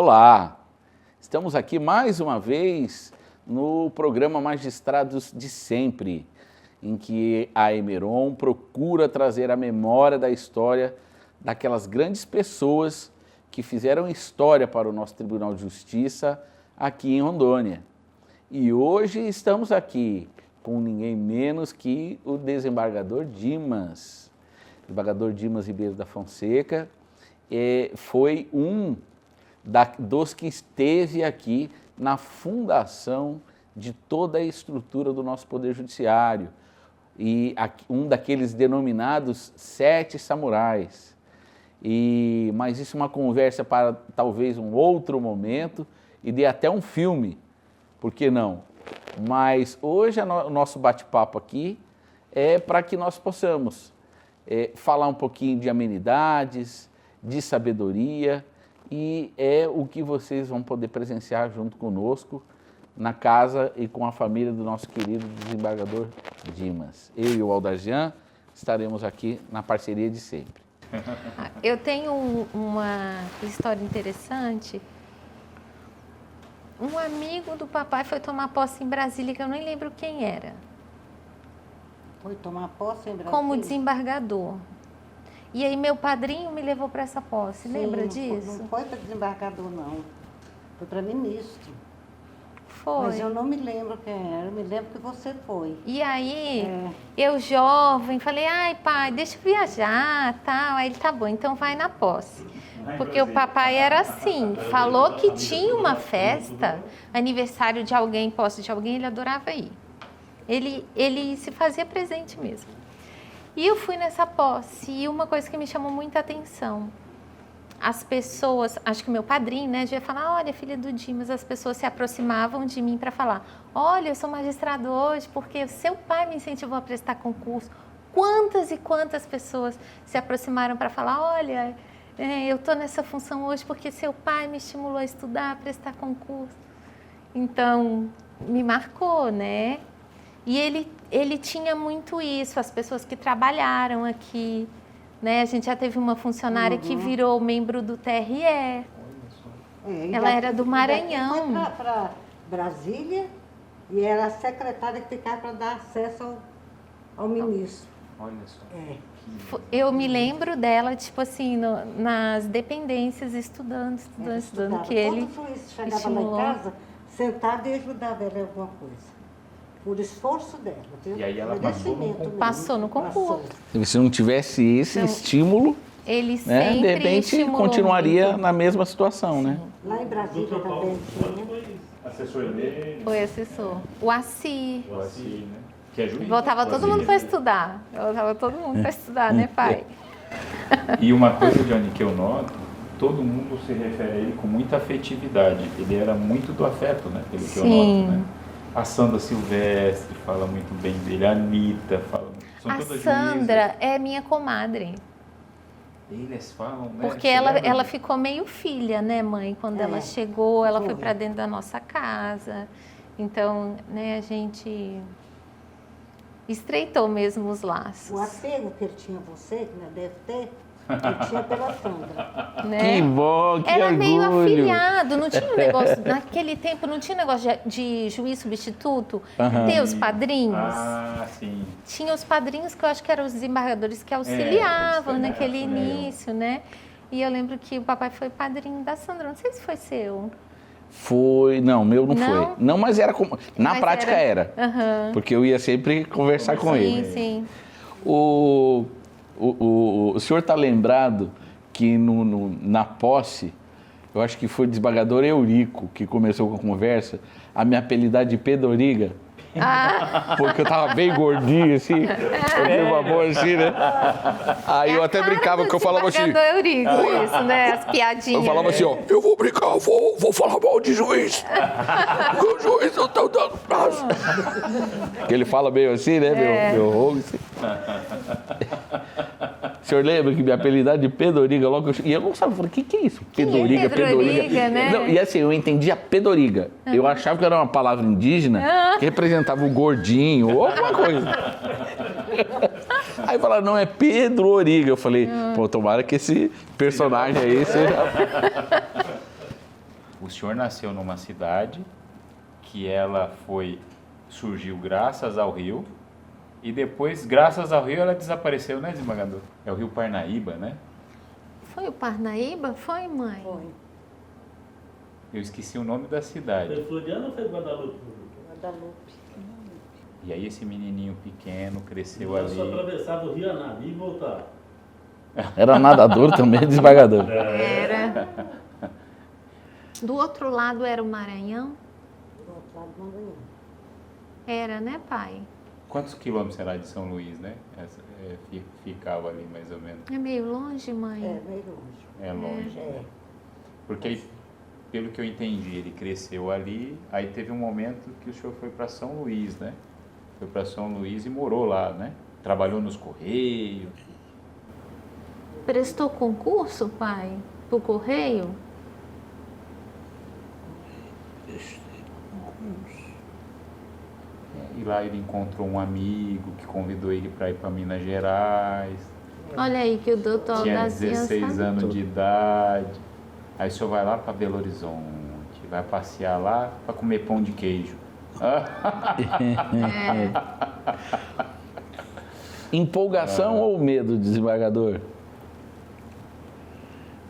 Olá! Estamos aqui mais uma vez no programa Magistrados de Sempre, em que a Emeron procura trazer a memória da história daquelas grandes pessoas que fizeram história para o nosso Tribunal de Justiça aqui em Rondônia. E hoje estamos aqui com ninguém menos que o desembargador Dimas. O desembargador Dimas Ribeiro da Fonseca foi um dos que esteve aqui na fundação de toda a estrutura do nosso Poder Judiciário e um daqueles denominados 7 samurais. Mas isso é uma conversa para talvez um outro momento e dê até um filme, por que não? Mas hoje o nosso bate-papo aqui é para que nós possamos falar um pouquinho de amenidades, de sabedoria, e é o que vocês vão poder presenciar junto conosco na casa e com a família do nosso querido desembargador Dimas. Eu e o Aldagian estaremos aqui na parceria de sempre. Eu tenho uma história interessante. Um amigo do papai foi tomar posse em Brasília, que eu nem lembro quem era. Foi tomar posse em Brasília? Como desembargador. E aí meu padrinho me levou para essa posse, Sim, lembra disso? Não foi para desembargador, não. Foi para ministro. Foi. Mas eu não me lembro quem era, eu me lembro que você foi. E aí, eu jovem, falei, ai pai, deixa eu viajar, tal. Aí ele, tá bom, então vai na posse. Porque o papai era assim, falou que tinha uma festa, aniversário de alguém, posse de alguém, ele adorava ir. Ele se fazia presente mesmo. E eu fui nessa posse e uma coisa que me chamou muita atenção, as pessoas, acho que meu padrinho, né, já ia falar, olha, filha do Dimas, as pessoas se aproximavam de mim para falar, olha, eu sou magistrado hoje porque o seu pai me incentivou a prestar concurso. Quantas e quantas pessoas se aproximaram para falar, olha, eu estou nessa função hoje porque seu pai me estimulou a estudar, a prestar concurso. Então, me marcou, né? E ele tinha muito isso, as pessoas que trabalharam aqui, né? A gente já teve uma funcionária que virou membro do TRE. Ela era do Maranhão. Foi para Brasília e era a secretária que ficava para dar acesso ao ministro. Olha só. Eu me lembro dela, tipo assim, nas dependências, estudando, que ele todo juiz chegava estimulou. lá em casa, sentado e ajudava ela em alguma coisa. Por esforço dela, viu? E aí ela Passou no concurso. Se não tivesse esse estímulo, Ele né, sempre de repente estimulou continuaria muito. na mesma situação, né? Lá em Brasília também tinha. Assessor dele. Foi assessor. O Assi. O Assi, né? Que é juiz. Voltava todo mundo para estudar. Voltava todo mundo para estudar, né, pai? E uma coisa, Johnny, que eu noto, todo mundo se refere a ele com muita afetividade. Ele era muito do afeto, né? Pelo que eu noto, né? A Sandra Silvestre fala muito bem dele, a Anitta fala muito. São A todas Sandra juízas. é minha comadre. Eles falam, né? Porque Você lembra? ela ficou meio filha, né, mãe? Quando ela chegou, ela foi foi. para dentro da nossa casa. Então, né, a gente estreitou mesmo os laços. O apego que ele tinha a você, que não deve ter, ele tinha pela Sandra. Né? Que bom, que Era orgulho! meio afiliado, não tinha um negócio, naquele tempo não tinha negócio de juiz substituto, ter os padrinhos. Ah, sim. Tinha os padrinhos que eu acho que eram os desembargadores que auxiliavam eles naquele também, né? início, né? E eu lembro que o papai foi padrinho da Sandra, não sei se foi seu. Foi, não, meu não, Não? foi. Não, mas era como. Na Mas prática era. Aham. Porque eu ia sempre conversar com ele. Sim, sim. O senhor está lembrado que na posse, eu acho que foi o desembargador Eurico que começou com a conversa, a me apelidar de Pedoriga. Porque eu tava bem gordinho, assim, eu tenho uma boa assim, né? Aí eu até brincava que eu falava assim. Eurico, isso, né? As piadinhas. Eu falava assim, ó, eu vou brincar, vou falar mal de juiz. Porque o juiz não tá dando prazo. Que ele fala meio assim, né, meu rogo, assim. O senhor lembra que me apelidaram de Pedoriga logo que eu... E eu não sabia, falei, o que é isso? Pedoriga, Pedoriga, né? Não, e assim, eu entendia Pedoriga. Eu achava que era uma palavra indígena que representava o gordinho ou alguma coisa. Aí falaram, não, é Pedro Origa. Eu falei, pô, tomara que esse personagem aí seja... o senhor nasceu numa cidade que ela surgiu graças ao rio, e depois, graças ao rio, ela desapareceu, né, desembargador? É o rio Parnaíba, né? Foi o Parnaíba? Foi, mãe? Foi. Eu esqueci o nome da cidade. Foi Floriano ou foi Guadalupe? Guadalupe. E aí esse menininho pequeno cresceu Nós ali. só atravessava o rio Anabi e voltava. Era nadador também, desembargador. Era. Do outro lado era o Maranhão? Do outro lado do Maranhão. Era, né, pai? Quantos quilômetros será de São Luís, né? Ficava ali mais ou menos. É meio longe, mãe? É, meio longe. É longe, né? É. Porque ele, pelo que eu entendi, ele cresceu ali, aí teve um momento que o senhor foi para São Luís, né? Foi para São Luís e morou lá, né? Trabalhou nos Correios. Prestou concurso, pai? Pro Correio? E lá ele encontrou um amigo que convidou ele para ir para Minas Gerais. Olha aí que o doutor Tinha Dacian 16 sabe anos tudo. de idade. Aí o senhor vai lá para Belo Horizonte, vai passear lá para comer pão de queijo. Empolgação ou medo, desembargador?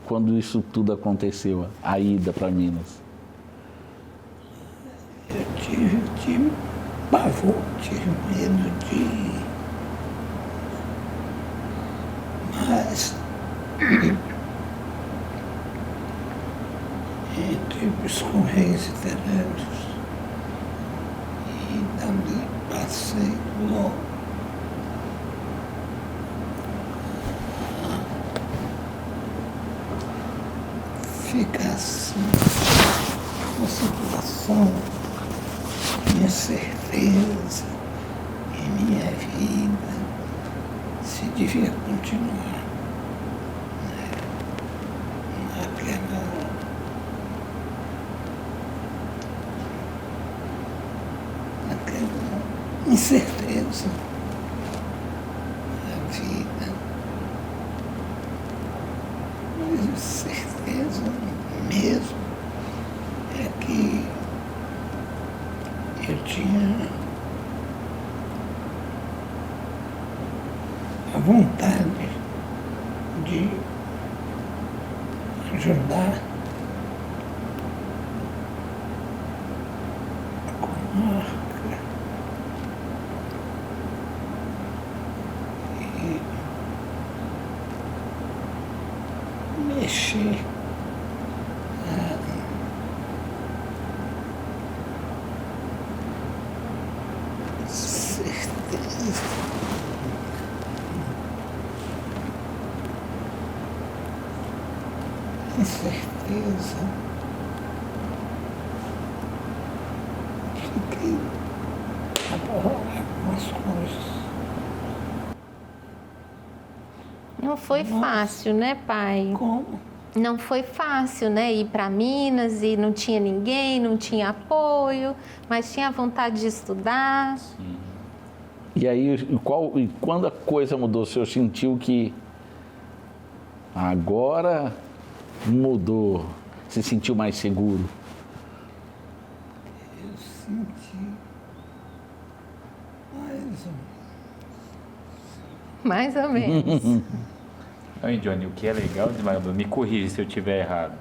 Quando isso tudo aconteceu, a ida para Minas. Eu tive pavor, tive medo de ir. Mas entre os Correios Italianos e dali passei logo. Fica assim, uma situação, minha certeza em minha vida se devia continuar, né? Naquela incerteza da vida, mas a certeza mesmo é que eu tinha a vontade de ajudar a comarca e mexer incerteza. Fiquei apavorado com as coisas. Não foi fácil, né, pai? Como? Não foi fácil, né? Ir para Minas e não tinha ninguém, não tinha apoio, mas tinha vontade de estudar. Sim. E aí, e quando a coisa mudou, o senhor sentiu que agora mudou, se sentiu mais seguro? Eu senti Mais ou menos. Aí, Johnny, o que é legal, desembargador, me corrija se eu estiver errado.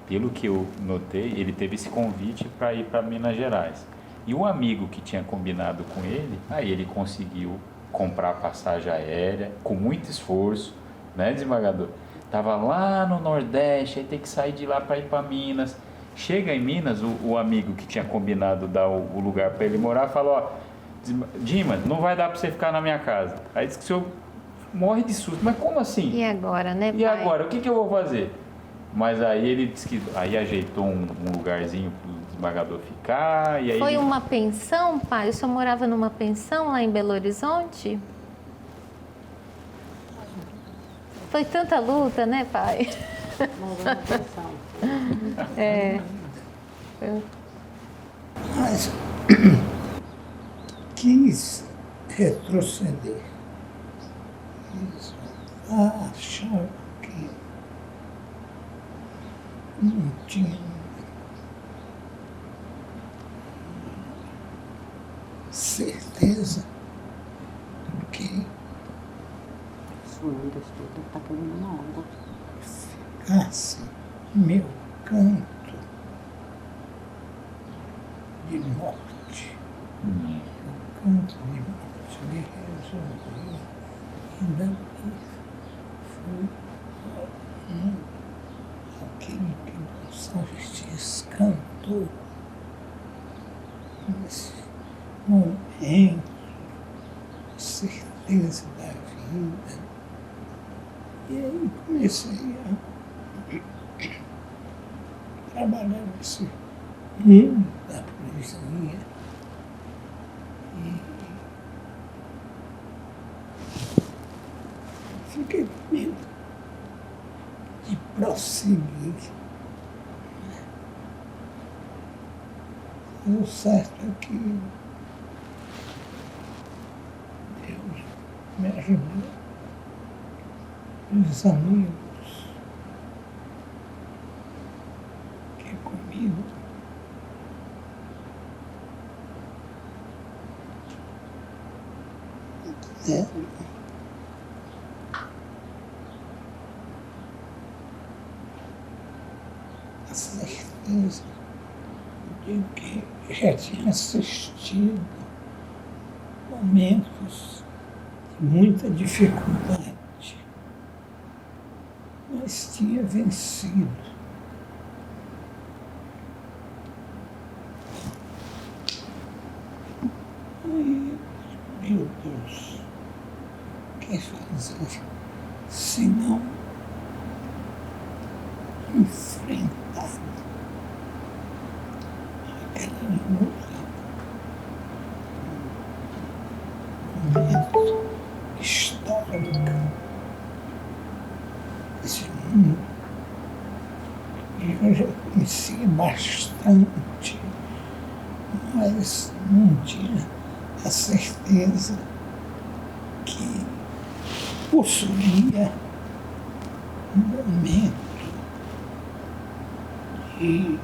Pelo que eu notei, ele teve esse convite para ir para Minas Gerais. E o amigo que tinha combinado com ele, aí ele conseguiu comprar passagem aérea com muito esforço, né, desembargador? Tava lá no Nordeste, aí tem que sair de lá para ir para Minas. Chega em Minas, o amigo que tinha combinado dar o lugar para ele morar, falou, ó, Dimas, não vai dar para você ficar na minha casa. Aí disse que o senhor morre de susto. Mas como assim? E agora, né, pai? E agora, o que eu vou fazer? Mas aí ele disse que aí ajeitou um lugarzinho para o desembargador ficar. E aí Foi uma pensão, pai? O senhor morava numa pensão lá em Belo Horizonte? Foi tanta luta, né, pai? Mas é uma pensão. É. mas quis retroceder. Achava que não tinha certeza que Suando, estou tá querendo uma água. ficasse meu canto de morte. O canto de morte me resolveu. Ainda bem foi aquilo que Gonçalves cantou nesse momento, certeza da vida. E aí comecei a trabalhar nesse mundo da poesia. E fiquei com medo de prosseguir. O certo é que Deus me ajudou. Os amigos que comigo deram a certeza de que já tinha assistido momentos de muita dificuldade, mas tinha vencido. Aí, meu Deus, o que fazer se não enfrentar aquela luta? Momento histórico desse mundo. E eu já conhecia bastante, mas não tinha a certeza que possuía um momento de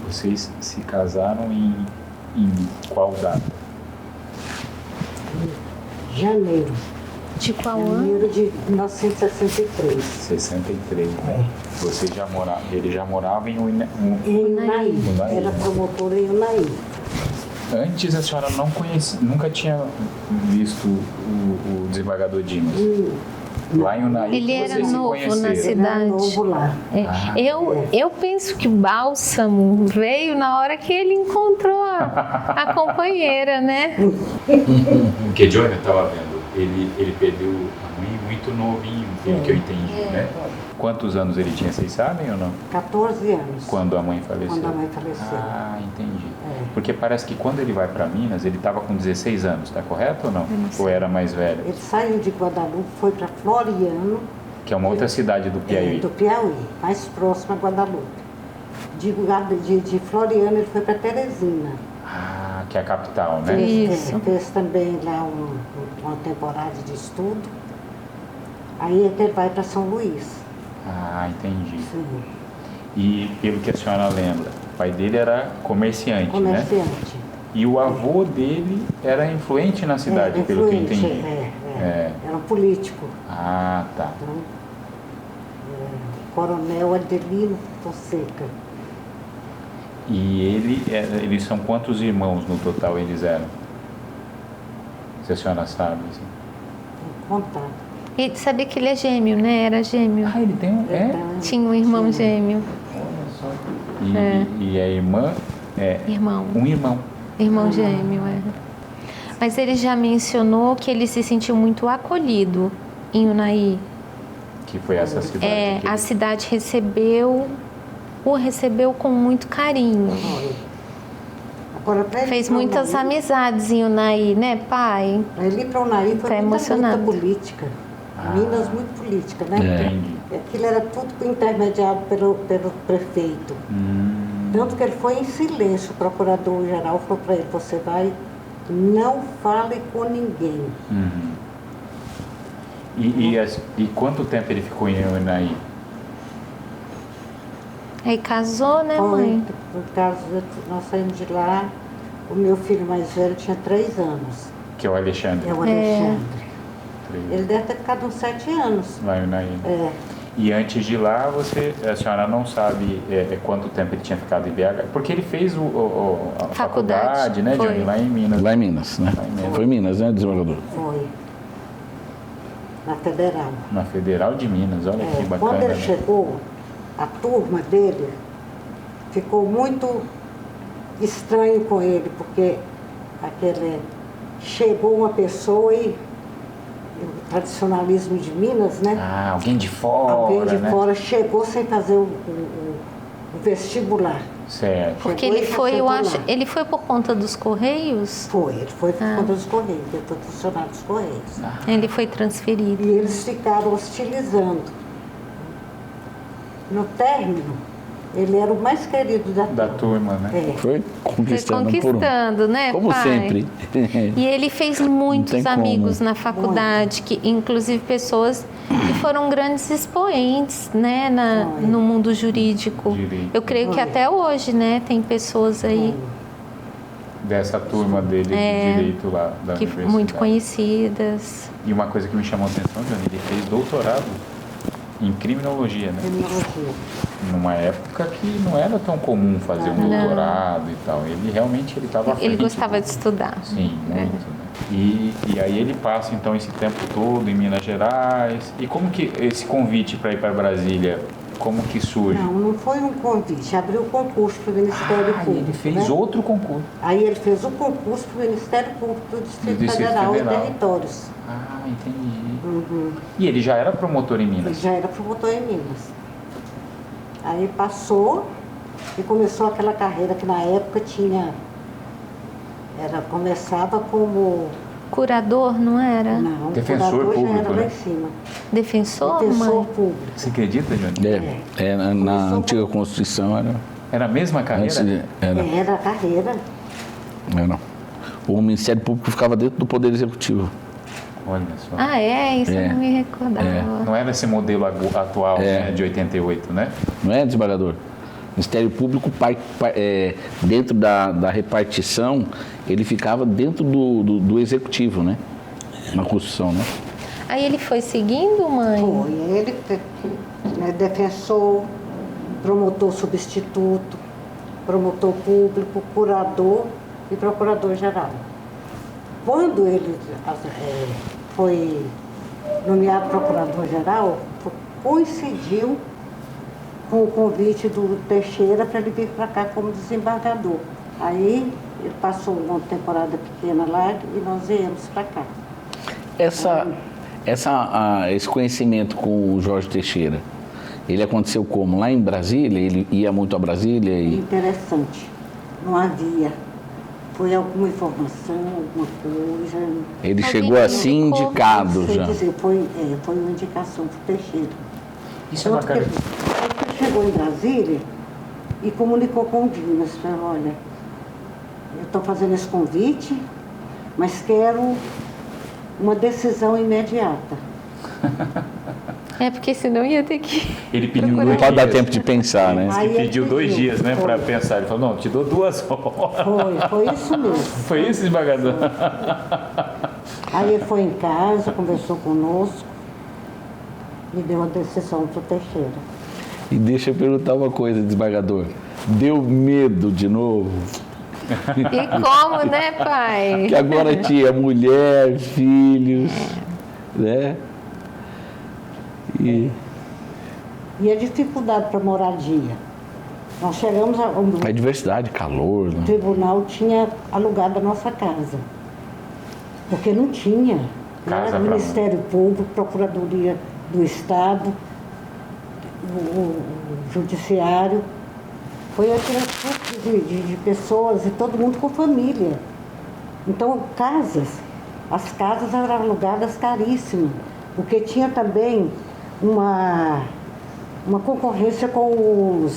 Vocês se casaram em qual data? Janeiro. De qual ano? Janeiro de 1963. 63. Vocês já moravam, ele já morava em Unaí. Em Unaí. Unaí. Era promotora em Unaí. Antes a senhora não conhecia, nunca tinha visto o desembargador Dimas. Lá em Unaí Ele era vocês se novo conheceram. na cidade. Era novo lá. Eu penso que o bálsamo veio na hora que ele encontrou a companheira, né? Porque Johnny, eu estava vendo, ele perdeu a mãe muito novinho, pelo que eu entendi, né? Quantos anos ele tinha, vocês sabem ou não? 14 anos. Quando a mãe faleceu? Quando a mãe faleceu. Ah, entendi. É. Porque parece que quando ele vai para Minas, ele estava com 16 anos, tá correto ou não? Ou era mais velho? Ele saiu de Guadalupe, foi para Floriano. Que é uma outra cidade do Piauí. Do Piauí, mais próximo a Guadalupe. De Floriano ele foi para Teresina. Ah, que é a capital, né? Fez também lá uma temporada de estudo. Aí ele vai para São Luís. Ah, entendi. Sim. E pelo que a senhora lembra, o pai dele era comerciante, né? Comerciante. E o avô dele era influente na cidade, pelo que eu entendi. Era um político. Ah, tá. Então, Coronel Adelino Fonseca. E eles são quantos irmãos no total eles eram? Se a senhora sabe. Assim. Tem que contar. E sabia que ele é gêmeo, né? Era gêmeo. Ah, ele tem um... É? Tinha um irmão gêmeo. Olha só. E a irmã é... Irmão. Um irmão. Irmão gêmeo, Mas ele já mencionou que ele se sentiu muito acolhido em Unaí. Que foi essa cidade. A cidade o recebeu com muito carinho. Agora, pra ele Fez ir pra muitas Unaí, amizades em Unaí, né, pai? Para ele ir para Unaí foi Tá muita emocionado. luta política. Minas muito política, né? Entendi. Aquilo era tudo intermediado pelo prefeito. Tanto que ele foi em silêncio, o procurador-geral falou para ele, você vai, não fale com ninguém. E quanto tempo ele ficou em Unai? Aí casou, né, Foi, mãe? por causa, nós saímos de lá, o meu filho mais velho tinha 3 anos, Que é o Alexandre. é o Alexandre. Ele deve ter ficado uns 7 anos. Lá em Unai. É, E antes de lá, a senhora não sabe quanto tempo ele tinha ficado em BH? Porque ele fez a faculdade, né, foi. Johnny? Lá em Minas. Lá em Minas, né? Lá em Minas. Foi Minas, né, desembargador? foi. Na Federal. Na Federal de Minas, olha que bacana. Quando ele né? chegou, a turma dele ficou muito estranho com ele, porque chegou uma pessoa e o tradicionalismo de Minas, né? Ah, alguém de fora, Alguém de né? fora chegou sem fazer o vestibular. Certo. Porque Chegou ele e já foi, eu chegou acho, lá. ele foi por conta dos Correios? Ele foi por conta dos Correios, ele foi funcionário dos Correios. Ele foi transferido. E eles ficaram hostilizando. No término, ele era o mais querido Da turma, né? É. Foi Foi conquistando por um. conquistando, né, Como pai? sempre. E ele fez muitos tem como. amigos na faculdade, que inclusive pessoas que foram grandes expoentes, né, no mundo jurídico. Direito. Eu creio que até hoje, né, tem pessoas aí Dessa turma dele de direito lá da que universidade. muito conhecidas. E uma coisa que me chamou a atenção, Johnny, ele fez doutorado em criminologia, né? Criminologia. Numa época que não era tão comum fazer um doutorado e tal. Ele realmente estava Ele gostava de estudar. Sim, muito. Né? E aí ele passa então esse tempo todo em Minas Gerais. E como que esse convite para ir para Brasília, como que surge? Não foi um convite, abriu o concurso para o Ministério Público. Ele fez né? outro concurso. Aí ele fez o concurso para o Ministério Público do Distrito Federal e Territórios. Ah, entendi. E ele já era promotor em Ele Minas? já era promotor em Minas. Aí passou e começou aquela carreira que na época começava como... Curador, não era? Não, Defensor curador público, já era lá né? em cima. Defensor, Defensor mãe? público. Você acredita, Johnny? Na antiga Constituição era. Era a mesma carreira? Era a carreira. Era. O Ministério Público ficava dentro do Poder Executivo. Olha só. Ah, isso eu não me recordava. Não era esse modelo atual, né, de 88, né? Não é, desembargador? O Ministério Público, dentro da repartição, ele ficava dentro do Executivo, né? Na Constituição, né? Aí ele foi seguindo, mãe? Foi. Ele, defensor, promotor substituto, promotor público, curador e procurador-geral. Quando ele foi nomeado procurador-geral, coincidiu com o convite do Teixeira para ele vir para cá como desembargador. Aí ele passou uma temporada pequena lá e nós viemos para cá. Esse conhecimento com o Jorge Teixeira, ele aconteceu como? Lá em Brasília? Ele ia muito a Brasília? Interessante. Não havia. Foi alguma informação, alguma coisa. Ele chegou assim indicado Não sei já. dizer, foi uma indicação para o Teixeira. Isso é Tanto que bacana. ele chegou em Brasília e comunicou com o Dimas, falou, olha, eu estou fazendo esse convite, mas quero uma decisão imediata. É porque senão ia ter que... Ele pediu procurar. Não pode dar tempo de pensar, né? Aí Ele pediu 2 pediu. dias, né, para Foi. pensar. Ele falou, não, te dou 2 horas. Foi isso mesmo. Foi isso, desembargador? Aí ele foi em casa, conversou conosco e deu a decisão para o Teixeira. E deixa eu perguntar uma coisa, desembargador. Deu medo de novo? E como, né, pai? Que agora tinha mulher, filhos, né? E a dificuldade para moradia. Nós chegamos A diversidade, calor, O né? tribunal tinha alugado a nossa casa, porque não tinha. Casa Era pra Ministério Público, Procuradoria do Estado, o Judiciário. Foi aquele fluxo de pessoas e todo mundo com família. Então, as casas eram alugadas caríssimas, porque tinha também uma concorrência com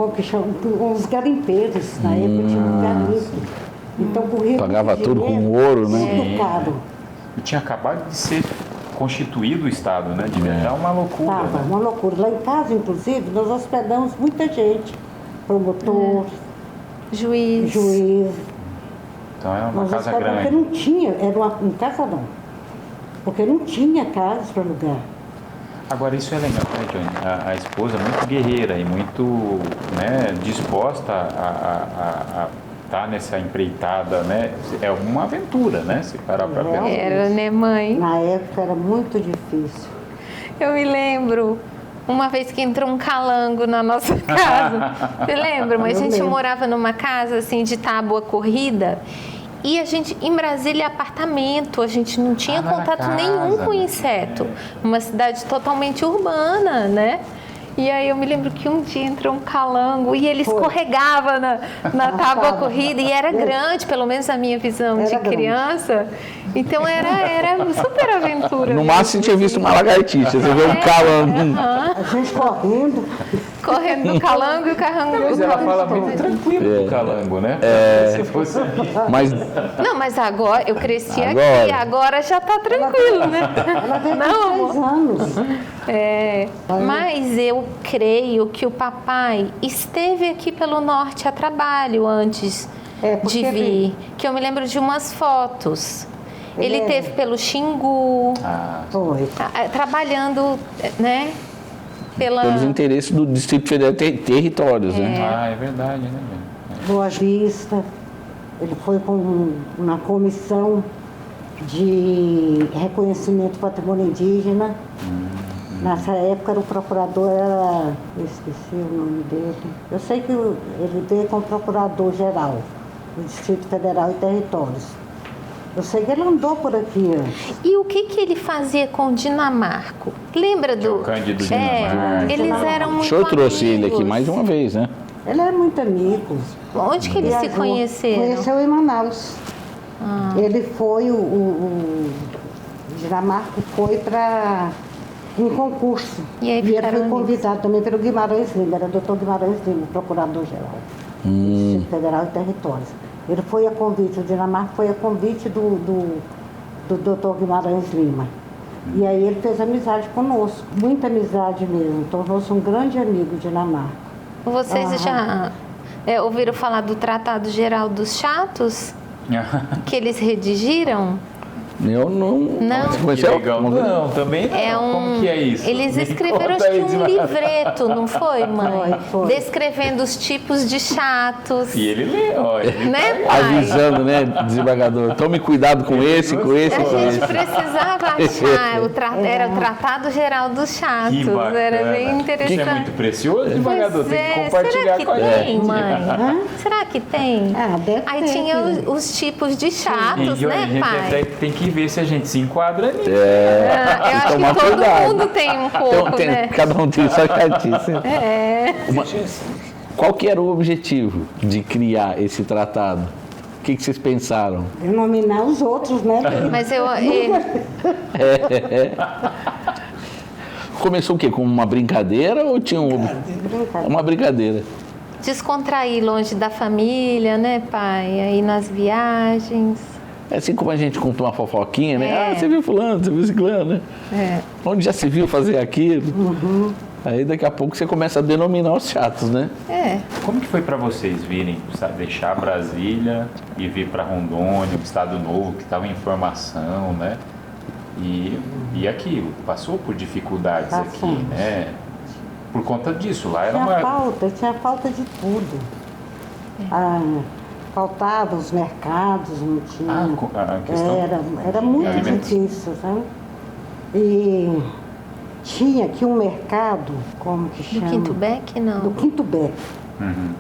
como que chama? Uns garimpeiros, na época tinha um garimpo. Então, corria Pagava muito tudo com dinheiro, ouro, né? Muito caro. E tinha acabado de ser constituído o Estado, né? Devia estar uma loucura. Tava Né? uma loucura. Lá em casa, inclusive, nós hospedamos muita gente. Promotor, Juiz. juiz. Então era uma Nós casa hospedamos porque grande. não tinha, era uma casa não. Porque não tinha casa para alugar. Agora isso é legal, né, Johnny? A esposa é muito guerreira e muito, né, disposta a estar nessa empreitada, né? É uma aventura, né? Se parar para pensar. Era, né, mãe? Na época era muito difícil. Eu me lembro uma vez que entrou um calango na nossa casa. Você lembra? Mas a Eu gente lembro. morava numa casa assim de tábua corrida. E a gente, em Brasília, apartamento, a gente não tinha não era contato casa, nenhum com né? inseto. Uma cidade totalmente urbana, né? E aí eu me lembro que um dia entrou um calango e ele escorregava na tábua corrida e era grande, pelo menos a minha visão Era de grande. criança. Então era super aventura. No mesmo, máximo você tinha visto uma lagartixa, você vê um calango. A gente correndo, Correndo do calango e o calango. Mas ela fala muito tranquilo do calango, né? Se fosse... Mas Não, mas agora eu cresci Agora. aqui, agora já tá tranquilo, né? ela veio Não, com 6 anos. É, mas eu creio que o papai esteve aqui pelo norte a trabalho antes É, porque de vir. Que eu me lembro de umas fotos. Ele Ele é- teve pelo Xingu, Foi. trabalhando, né? pelos interesses do Distrito Federal territórios, né? é verdade, né, Johnny? Boa Vista. Ele foi na comissão de reconhecimento do patrimônio indígena. Nessa época o procurador era, eu esqueci o nome dele. Eu sei que ele veio como procurador-geral do Distrito Federal e Territórios. Eu sei que ele andou por aqui antes. E o que ele fazia com o Dinamarco? Lembra do... O Cândido Dinamarco. Eles eram O muito senhor trouxe ele aqui amigos. mais de uma vez, né? Ele é muito amigo. Onde que eles se Viajou. conheceram? Conheceu em Manaus. Ele foi, o Dinamarco foi para um concurso. E aí ele ficaram foi amigos. convidado também pelo Guimarães Lima, era doutor Guimarães Lima, procurador-geral do Distrito Federal e Territórios. Ele foi a convite, o Dinamarca foi a convite do doutor Guimarães Lima. E aí ele fez amizade conosco, muita amizade mesmo, tornou-se um grande amigo Dinamarca. Vocês já ouviram falar do Tratado Geral dos Chatos? Que eles redigiram? Eu não. Não. Você Que conheceu? legal. Não, também não. Como que é isso? Eles Me escreveram, conta acho que aí, um Dinamarca. livreto, não foi, mãe? Foi. Descrevendo os tipos de chatos. E ele lê, ó. Ele Né, pai? Avisando, né, desembargador? Tome cuidado com esse, com esse, A com gente esse. precisava achar, era o Tratado Geral dos Chatos, Que bacana. era bem interessante. Isso é muito precioso, desembargador. Pois Tem que é, compartilhar será que com a tem, gente. mãe? Será que tem? Ah, deve Aí ter, tinha filho. os tipos de E chatos, a né, gente pai? até tem que ver se a gente se enquadra nisso. Eu acho tomar que todo cuidado. mundo tem um pouco, Então, né? cada um tem sua chatice. É. Qual que era o objetivo de criar esse tratado? O que vocês pensaram? Denominar os outros, né? Mas Começou o quê? Com uma brincadeira ou tinha uma brincadeira? descontrair longe da família, né, pai? Aí nas viagens. É assim como a gente conta uma fofoquinha, né? É. Ah, você viu fulano, você viu ciclano, né? É. Onde já se viu fazer aquilo? Aí daqui a pouco você começa a denominar os chatos, né? É. Como que foi para vocês virem, sabe, deixar Brasília e vir para Rondônia, um estado novo que estava em formação, né? E aqui, passou por dificuldades aqui, Passamos. né? Por conta disso, lá era Tinha falta de tudo. Faltava os mercados, não tinha. a questão Era muito alimentos. difícil, sabe? E tinha aqui um mercado, como que Do chama? Quinto Beck, não. Do Quinto Beck. Uhum.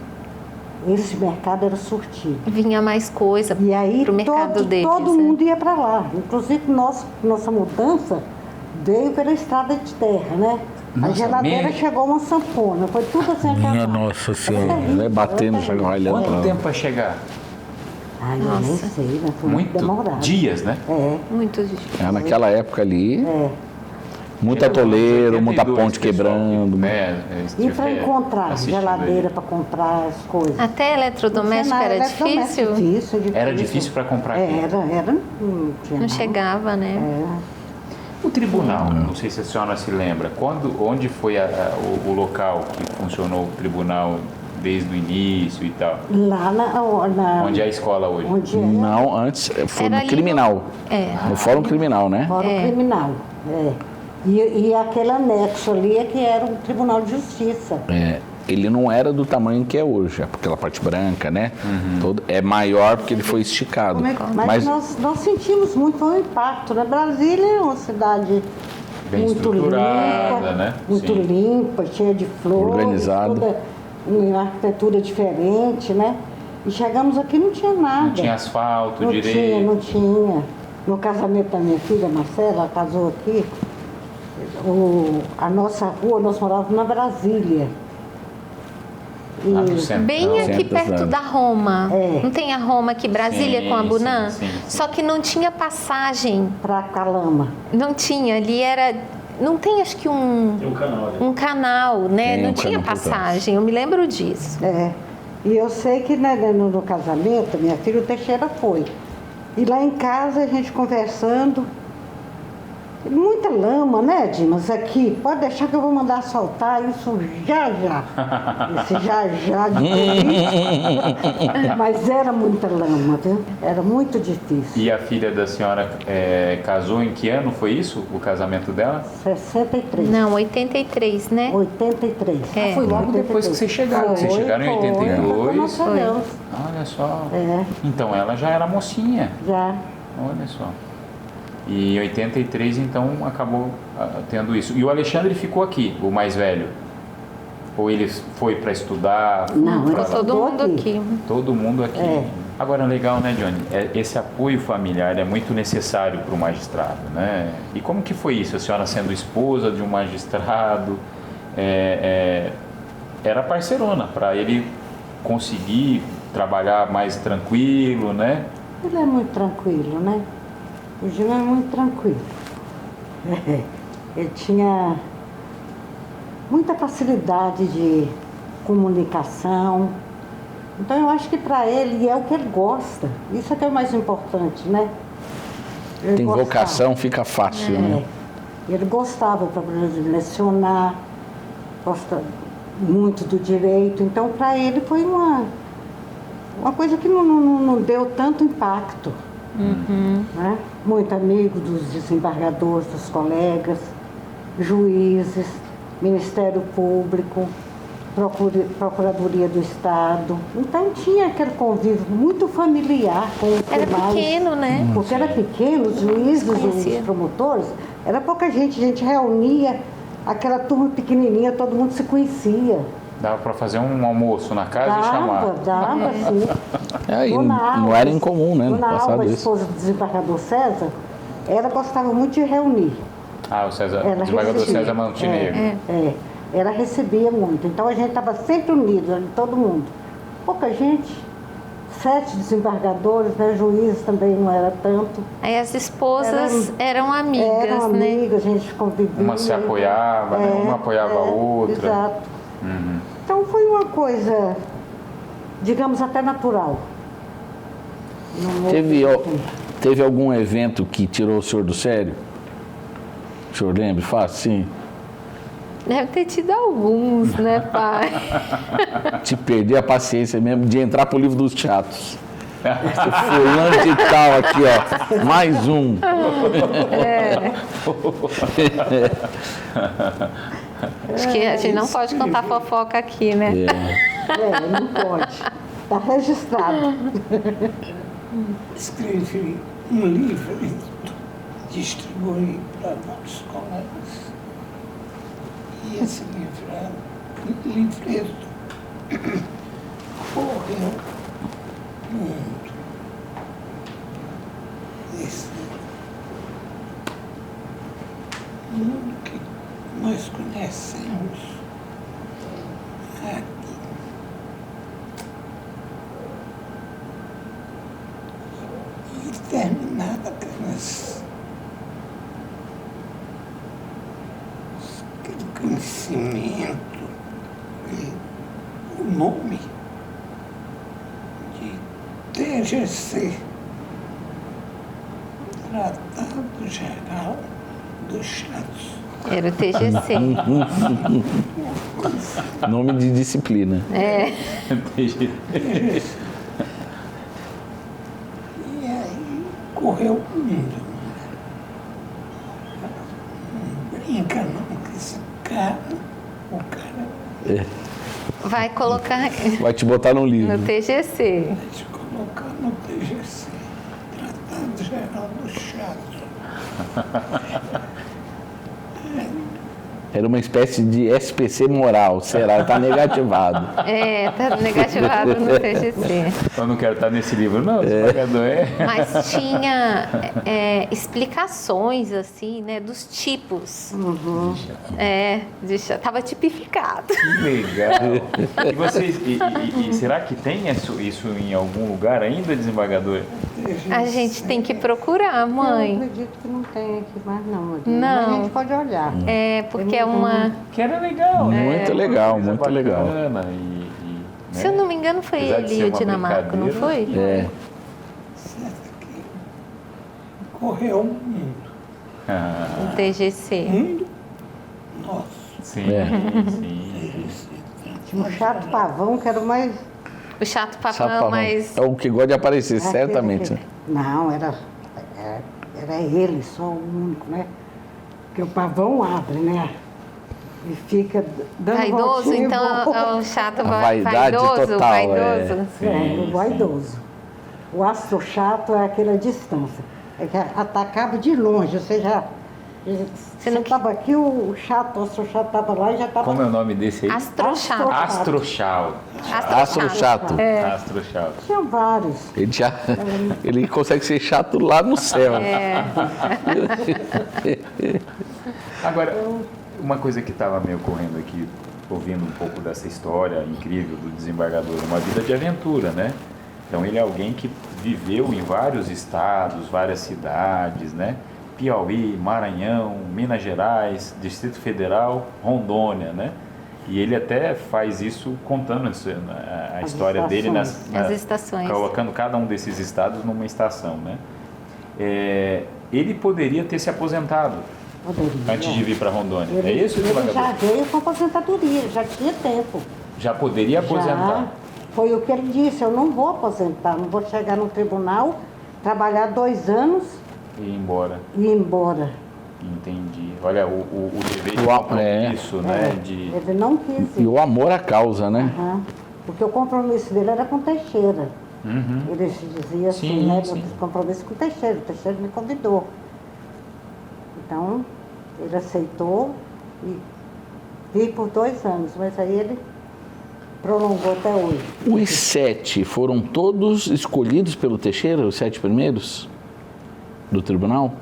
Esse mercado era surtido. Vinha mais coisa E aí pro mercado deles. todo né? mundo ia para lá. Inclusive nossa mudança veio pela estrada de terra, né? A Nossa, geladeira minha- chegou uma sanfona, foi tudo assim Minha acabado. nossa senhora, né? Batendo, chacoalhando. Quanto tempo para chegar? Ai, eu nem Nossa. sei, né? Foi muito Muito demorado. dias, né? É, Muitos dias. Naquela época ali, Muito atoleiro, muita 82, ponte pessoal, quebrando. né, E para encontrar assistindo geladeira, aí. para comprar as coisas. Até eletrodoméstico era difícil? Era difícil para comprar aqui? Era. Não tinha Não chegava, né? O tribunal, não sei se a senhora se lembra, onde foi o local que funcionou o tribunal desde o início e tal? Lá na Onde é a escola hoje? onde era Não, antes foi Era no ali criminal. no- No Fórum Criminal, né? Fórum Criminal. E aquele anexo ali é que era o Tribunal de Justiça. Ele não era do tamanho que é hoje, aquela parte branca, né? É maior porque ele foi esticado. Mas nós sentimos muito o impacto, né? Brasília é uma cidade Bem muito estruturada, limpa, né? muito Sim. limpa, cheia de flores, Organizado. toda uma arquitetura diferente, né? E chegamos aqui e não tinha nada. Não tinha asfalto Não direito. Não tinha. No casamento da minha filha, Marcela, ela casou aqui. A nossa rua, nós morávamos na Brasília. Lá no centro. Bem aqui Centro, perto sabe? da Roma. É. Não tem a Roma aqui, Brasília Sim, com a Bunã? sim, sim. Só que não tinha passagem. Para Calama. Não tinha. Ali era. Não tem, acho que Tem um canal ali. um canal, né? Tem não um tinha canal por trás. passagem. Eu me lembro disso. E eu sei que né, no casamento, minha filha, o Teixeira foi. E lá em casa, a gente conversando. Muita lama, né, Dimas? Aqui, pode deixar que eu vou mandar asfaltar isso já. Esse já de Mas era muita lama, viu? Era muito difícil. E a filha da senhora casou em que ano foi isso? O casamento dela? 63. Não, 83, né? 83. É. Foi logo depois que vocês chegaram. Vocês chegaram em 82. Nós chegamos. Olha só. É, Então ela já era mocinha. já. Olha só. E em 83, então, acabou tendo isso. E o Alexandre ficou aqui, o mais velho? Ou ele foi para estudar? Não, pra- ele Todo mundo aqui. aqui. Todo mundo aqui. Agora, legal, né, Johnny? Esse apoio familiar é muito necessário para o magistrado, né? E como que foi isso? A senhora sendo esposa de um magistrado, era parceirona para ele conseguir trabalhar mais tranquilo, né? Ele é muito tranquilo, né? O Gil é muito tranquilo. Ele tinha muita facilidade de comunicação. Então eu acho que para ele é o que ele gosta. Isso é que é o mais importante, né? Ele Tem gostava. vocação, fica fácil, né? Ele gostava para lecionar, gosta muito do direito. Então para ele foi uma coisa que não deu tanto impacto. Né? Muito amigo dos desembargadores, dos colegas, juízes, Ministério Público, Procuradoria do Estado. Então tinha aquele convívio muito familiar com os Era demais. pequeno, né? Porque era pequeno, os juízes, os Conhecia. promotores, era pouca gente, a gente reunia aquela turma pequenininha, todo mundo se conhecia. Dava para fazer um almoço na casa e chamar. Dava, sim. E Dona não Alves, era incomum, né? No Dona passado Alves, isso. esposa do desembargador César, ela gostava muito de reunir. Ah, o César, Ela o desembargador recebia. César Montenegro. Ela recebia muito. Então a gente estava sempre unido, todo mundo. Pouca gente, 7 desembargadores, né? Juízes também não era tanto. Aí as esposas eram amigas, Eram né? amigas, a gente convivia. Uma se apoiava, né? Uma apoiava a outra. Exato. Então foi uma coisa, digamos, até natural. Não Teve algum evento que tirou o senhor do sério? O senhor lembra? Fácil, sim. Deve ter tido alguns, né, pai? Te perder a paciência mesmo de entrar pro livro dos chatos. Fulano de tal aqui, ó. Mais um. Acho que a gente não pode contar fofoca aqui, né? não pode. Está registrado. Escrevi um livro e distribuí para vários colegas. E esse livreto correu no mundo. Esse mundo que nós conhecemos aqui. E terminava apenas conhecimento, o nome de TGC, Tratado Geral dos Chatos. Era o TGC. Nome de disciplina. É. E aí correu o mundo. Não brinca não com esse cara, o cara Vai colocar Vai te botar no livro. no TGC. vai te colocar no TGC, Tratado Geral dos Chatos. Era uma espécie de SPC moral, será? Tá negativado. É, tá negativado no TGC. Eu não quero estar nesse livro, não, desembargador. Mas tinha explicações, assim, né, dos tipos. Tava tipificado. Que legal. E vocês, e será que tem isso em algum lugar ainda, desembargador? A gente tem que procurar, Eu mãe. acredito que não tem aqui mais não. Não. Mas a gente pode olhar. É, porque é uma... Que era legal, né? Muito legal, Coisa muito legal. bacana Se eu não me engano, foi Apesar de ele ser e o uma Dinamarca, não foi? É. Certo que correu o mundo. O TGC. Mundo nosso. Sim, É. sim. Tinha um chato pavão que era o mais... O chato papão, Sapavão. mas... É o que gosta de aparecer, certamente. Não, era ele, só o único, né? Porque o pavão abre, né? E fica dando Vaidoso, voltinha e então volta. é o chato A vaidade vaidoso, total, vaidoso. O vaidoso. O astro chato é aquele à distância. É que atacava de longe, você já... Você não- estava aqui, o chato, o astro chato estava lá e já estava... Como é o nome desse aí? Astrochato. Astrochal. Astro chato. Astrochal. Tinha vários. Ele consegue ser chato lá no céu. Agora, uma coisa que estava me ocorrendo aqui, ouvindo um pouco dessa história incrível do desembargador, uma vida de aventura, né? Então ele é alguém que viveu em vários estados, várias cidades, né? Piauí, Maranhão, Minas Gerais, Distrito Federal, Rondônia, né? E ele até faz isso contando a história dele As estações. colocando cada um desses estados numa estação, né? Ele poderia ter se aposentado Poderia. antes de vir para Rondônia. É Ele, isso, ele já desembargador? veio com aposentadoria, já tinha tempo. Já poderia aposentar. Já. Foi o que ele disse, eu não vou aposentar, não vou chegar no tribunal, trabalhar 2 anos E ir embora. e ir embora. Entendi. Olha, o dever de O compromisso, né? É, De... Ele não quis E ir. o amor à causa, né? Aham. Porque o compromisso dele era com o Teixeira. Uhum. Ele dizia assim, Sim, né? sim. Compromisso com o Teixeira me convidou. Então, ele aceitou e veio por 2 anos, mas aí ele prolongou até hoje. Os 7 foram todos escolhidos pelo Teixeira, os 7 primeiros do tribunal?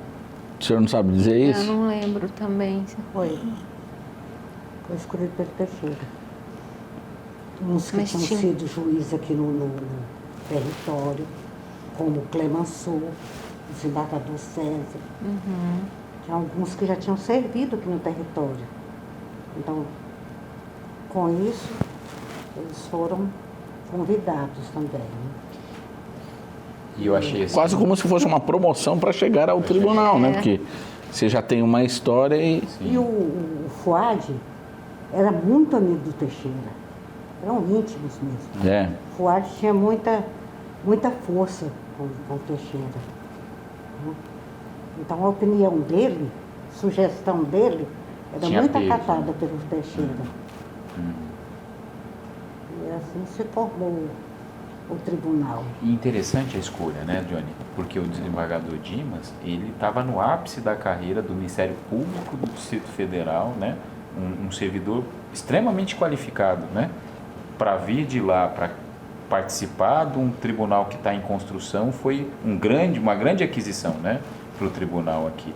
O senhor não sabe dizer Eu isso? não lembro também. Foi escolhido pelo Teixeira. Uns que Mas tinham tinha- sido juiz aqui no território, como Clemenceau, o desembargador César. Tinha alguns que já tinham servido aqui no território. Então, com isso, eles foram convidados também. Né? E eu achei assim. Quase como se fosse uma promoção para chegar ao tribunal, né? Porque você já tem uma história e... E o Fuad era muito amigo do Teixeira. Eram íntimos mesmo. É. O Fuad tinha muita força com o Teixeira. Né? Então a opinião dele, sugestão dele, era Tinha muito peso, acatada pelo Teixeira. E assim se formou o tribunal. E interessante a escolha, né, Johnny? Porque o desembargador Dimas, ele estava no ápice da carreira do Ministério Público do Distrito Federal, né? Um servidor extremamente qualificado, né? Para vir de lá, para participar de um tribunal que está em construção, foi uma grande aquisição, né? Para o tribunal aqui.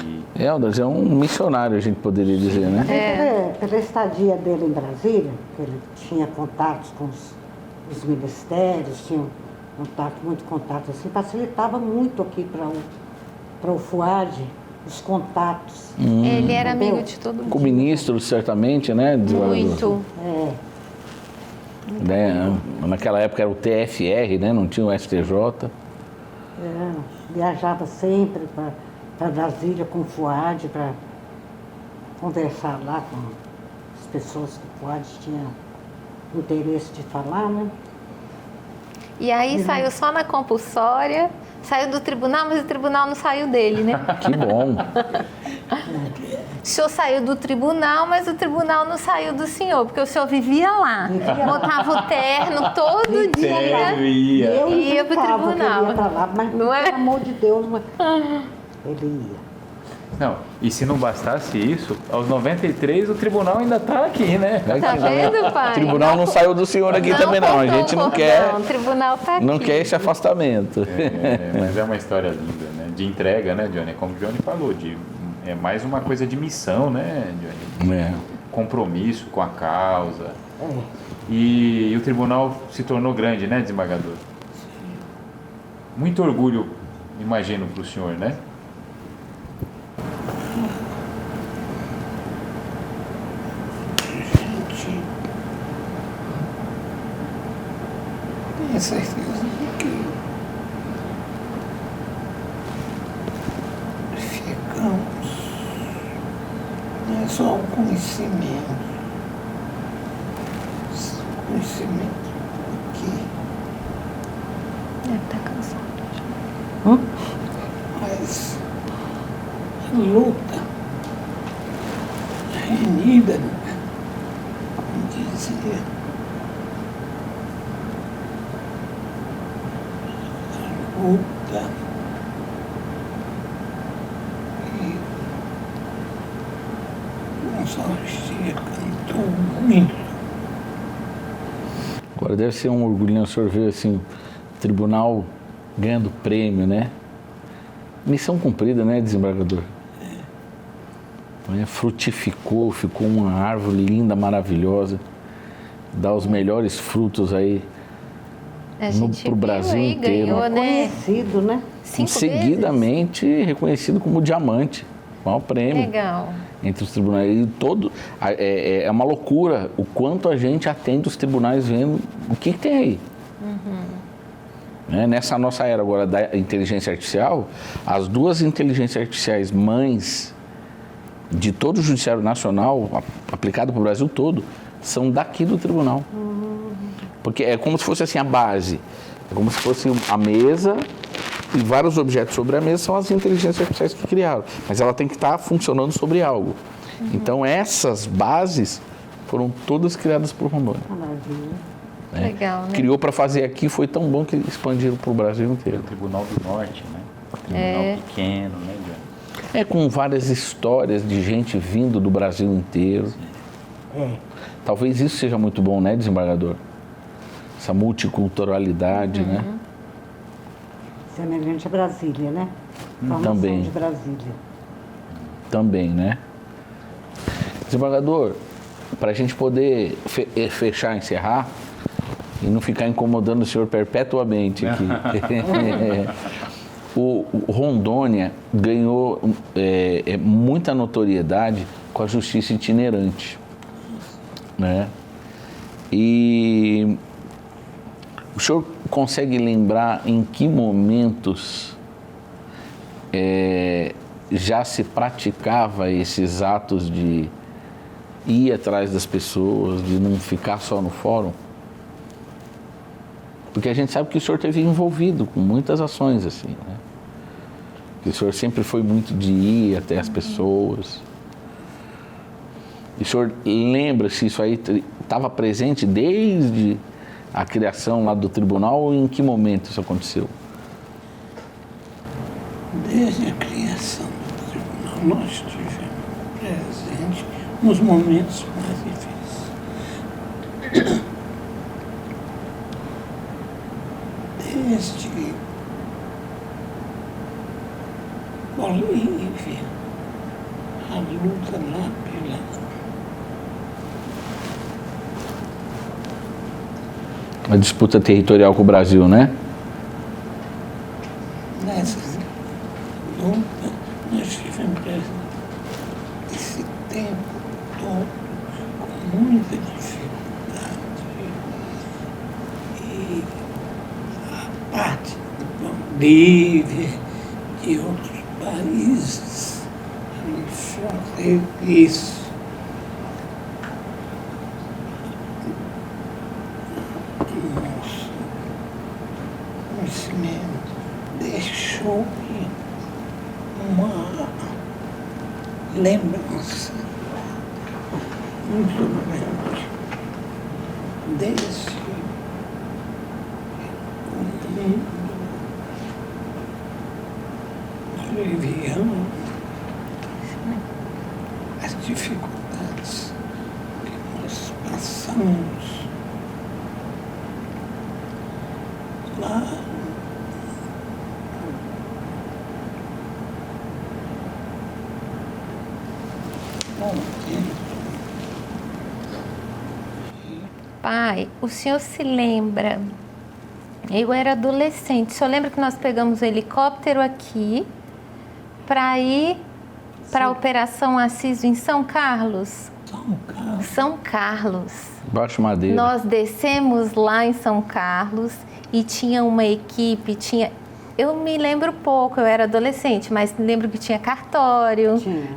E Eldras é um missionário, a gente poderia dizer, né? Pela estadia dele em Brasília, que ele tinha contatos com os ministérios, tinha muito contato assim, facilitava muito aqui para o Fuad os contatos. Ele era Entendeu? amigo de todo mundo. Com o ministro, certamente, né? desembargador? Muito. É, Né? Naquela época era o TFR, né? Não tinha o STJ. viajava sempre para Brasília com o Fuad para conversar lá com as pessoas que o Fuad tinha interesse de falar, né? E aí saiu só na compulsória, saiu do tribunal, mas o tribunal não saiu dele, né? Que bom. O senhor saiu do tribunal, mas o tribunal não saiu do senhor, porque o senhor vivia lá. Botava o terno todo dia. ia. Eu Ia pro implicava que ele tribunal. ia para lá, mas Não é? pelo amor de Deus, mas ele ia. Não, e se não bastasse isso, aos 93 o tribunal ainda tá aqui, né? Tá vendo, pai? O tribunal não saiu do senhor aqui também, não. A gente não quer, O tribunal tá aqui. não quer esse afastamento. Mas é uma história linda, né? De entrega, né, Johnny? Como o Johnny falou, é mais uma coisa de missão, né, Johnny? É. Compromisso com a causa. E o tribunal se tornou grande, né, desembargador? Muito orgulho, imagino, para o senhor, né? Gente, tenho certeza de que ficamos, não é só o conhecimento, aqui, Deve estar cansado. mas a luta renhida, como dizia, a luta e Gonçalo Estia cantou muito. Agora deve ser um orgulho, né? O senhor ver assim, o tribunal ganhando prêmio, né? Missão cumprida, né, desembargador? Frutificou, ficou uma árvore linda, maravilhosa, dá os melhores frutos aí A gente pro Brasil viu aí, inteiro. ganhou, né? Conhecido, né? 5 Seguidamente reconhecido como diamante, maior vezes. prêmio Legal. entre os tribunais. E é uma loucura o quanto a gente atende os tribunais vendo o que tem aí. Né? Nessa nossa era agora da inteligência artificial, as duas inteligências artificiais mães de todo o Judiciário Nacional, aplicado para o Brasil todo, são daqui do tribunal. Porque é como se fosse assim a base, é como se fosse a mesa e vários objetos sobre a mesa são as inteligências artificiais que criaram, mas ela tem que estar funcionando sobre algo. Então essas bases foram todas criadas por Rondônia. Maravilha. Legal, né? Criou para fazer aqui, foi tão bom que expandiram para o Brasil É inteiro. o Tribunal do Norte, né? Tribunal pequeno, né, Johnny? É com várias histórias de gente vindo do Brasil inteiro. Talvez isso seja muito bom, né, desembargador? Essa multiculturalidade, né? Semelhante a Brasília, né? Formação Também. de Brasília. Também, né? Desembargador, para a gente poder fechar, encerrar e não ficar incomodando o senhor perpetuamente aqui. O Rondônia ganhou muita notoriedade com a justiça itinerante, né? E o senhor consegue lembrar em que momentos já se praticava esses atos de ir atrás das pessoas, de não ficar só no fórum? Porque a gente sabe que o senhor esteve envolvido com muitas ações assim, né? Que o senhor sempre foi muito de ir até as pessoas. E o senhor lembra se isso aí estava presente desde a criação lá do tribunal ou em que momento isso aconteceu? Desde a criação do tribunal, nós estivemos presentes nos momentos mais difíceis. Desde Bolívia, a luta lá A disputa territorial com o Brasil, né? nessa luta, nós estivemos tempo todo com muita dificuldade. E a parte da Bolívia, de outros países, a gente já teve isso. Nosso conhecimento deixou-me uma lembrança muito grande desse mundo boliviano, as dificuldades que nós passamos lá. Pai, o senhor se lembra? Eu era adolescente. O senhor lembra que nós pegamos o helicóptero aqui para ir para a Operação Assis em São Carlos? São Carlos. Baixo Madeira. Nós descemos lá em São Carlos e tinha uma equipe, eu me lembro pouco, eu era adolescente, mas me lembro que tinha cartório. Tinha.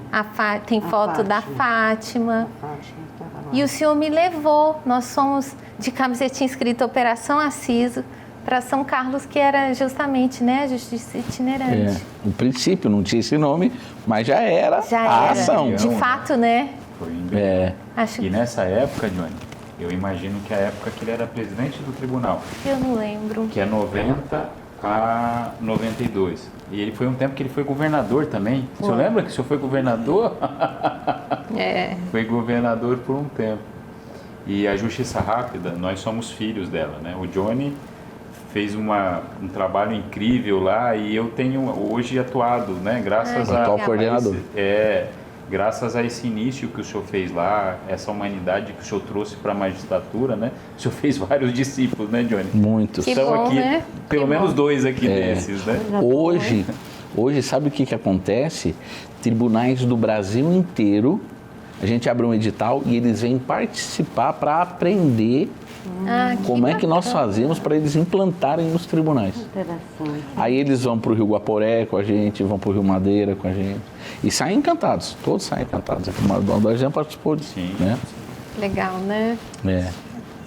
Tem foto da Fátima. A Fátima estava lá. E o senhor me levou, nós fomos de camisetinha escrita Operação Assis para São Carlos, que era justamente, né, a justiça itinerante. No princípio não tinha esse nome, mas já era Já a era. ação. De fato, né? Foi em Acho E nessa época, Johnny, eu imagino que a época que ele era presidente do tribunal, que eu não lembro. que é 90 a 92. E ele foi um tempo que ele foi governador também. O senhor lembra que o senhor foi governador? Foi governador por um tempo. E a Justiça Rápida, nós somos filhos dela, né? O Johnny fez um trabalho incrível lá e eu tenho hoje atuado, né? Graças a... Atual coordenador. Graças a esse início que o senhor fez lá, essa humanidade que o senhor trouxe para a magistratura, né? O senhor fez vários discípulos, né, Johnny? Muitos. Que Estão bom, aqui, né? pelo Que menos bom. 2 aqui desses, né? Hoje, sabe o que acontece? Tribunais do Brasil inteiro, a gente abre um edital e eles vêm participar para aprender como é que nós fazemos para eles implantarem nos tribunais. Interessante. Aí eles vão para o Rio Guaporé com a gente, vão para o Rio Madeira com a gente. E saem encantados, todos saem encantados. O já participou disso. Sim. Né? Legal, né?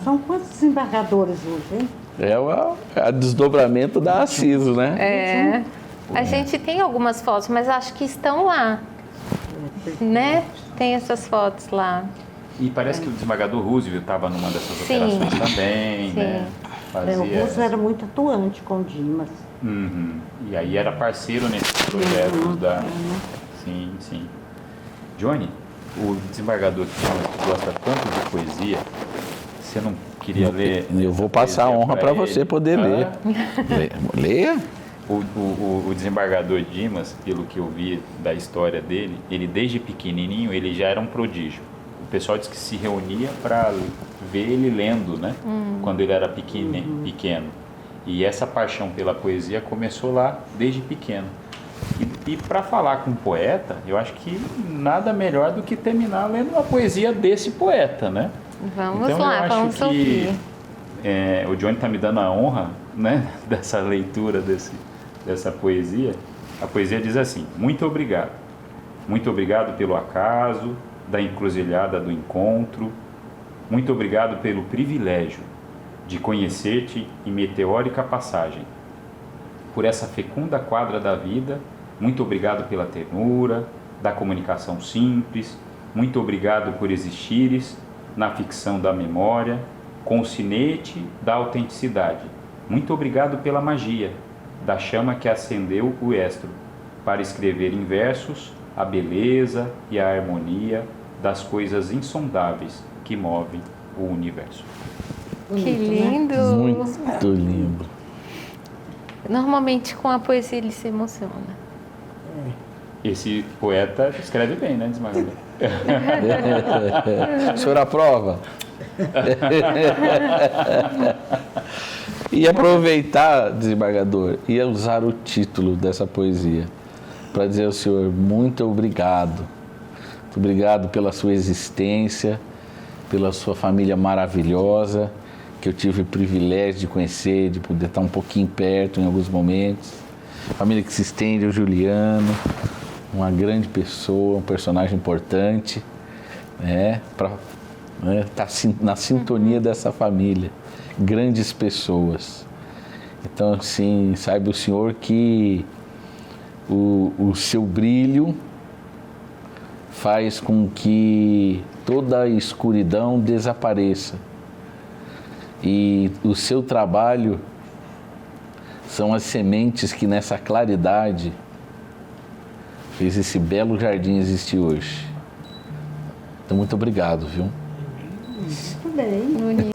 São quantos desembargadores hoje, hein? É o desdobramento da Assis, né? A gente tem algumas fotos, mas acho que estão lá, né? Tem essas fotos lá. E parece que o desembargador Roosevelt estava numa dessas Sim. operações também, né? O Russo era muito atuante com o Dimas. Uhum. E aí era parceiro nesses projetos da... Sim, sim. Johnny, o desembargador que gosta tanto de poesia, você não queria ler? Eu vou passar a honra para você poder ler. Leia. O desembargador Dimas, pelo que eu vi da história dele, ele desde pequenininho ele já era um prodígio. O pessoal diz que se reunia para ver ele lendo, né? Quando ele era pequeno. E essa paixão pela poesia começou lá desde pequeno. E para falar com um poeta, eu acho que nada melhor do que terminar lendo uma poesia desse poeta, né? Vamos então, lá, eu acho vamos que ouvir. O Johnny está me dando a honra, né, dessa leitura dessa poesia. A poesia diz assim: muito obrigado. Muito obrigado pelo acaso, da encruzilhada do encontro. Muito obrigado pelo privilégio de conhecer-te em meteórica passagem. Por essa fecunda quadra da vida, muito obrigado pela ternura, da comunicação simples. Muito obrigado por existires na ficção da memória, com o sinete da autenticidade. Muito obrigado pela magia, da chama que acendeu o estro, para escrever em versos a beleza e a harmonia das coisas insondáveis que movem o universo. Que lindo! Muito lindo. Normalmente com a poesia ele se emociona. Esse poeta escreve bem, né, desembargador? O senhor aprova? E aproveitar, desembargador, e usar o título dessa poesia para dizer ao senhor muito obrigado Muito obrigado pela sua existência, pela sua família maravilhosa, que eu tive o privilégio de conhecer, de poder estar um pouquinho perto em alguns momentos. Família que se estende, o Juliano, uma grande pessoa, um personagem importante, para estar na sintonia dessa família. Grandes pessoas. Então, assim, saiba o Senhor que o seu brilho faz com que toda a escuridão desapareça. E o seu trabalho são as sementes que nessa claridade fez esse belo jardim existir hoje. Então, muito obrigado, viu? Tudo bem. Bonito.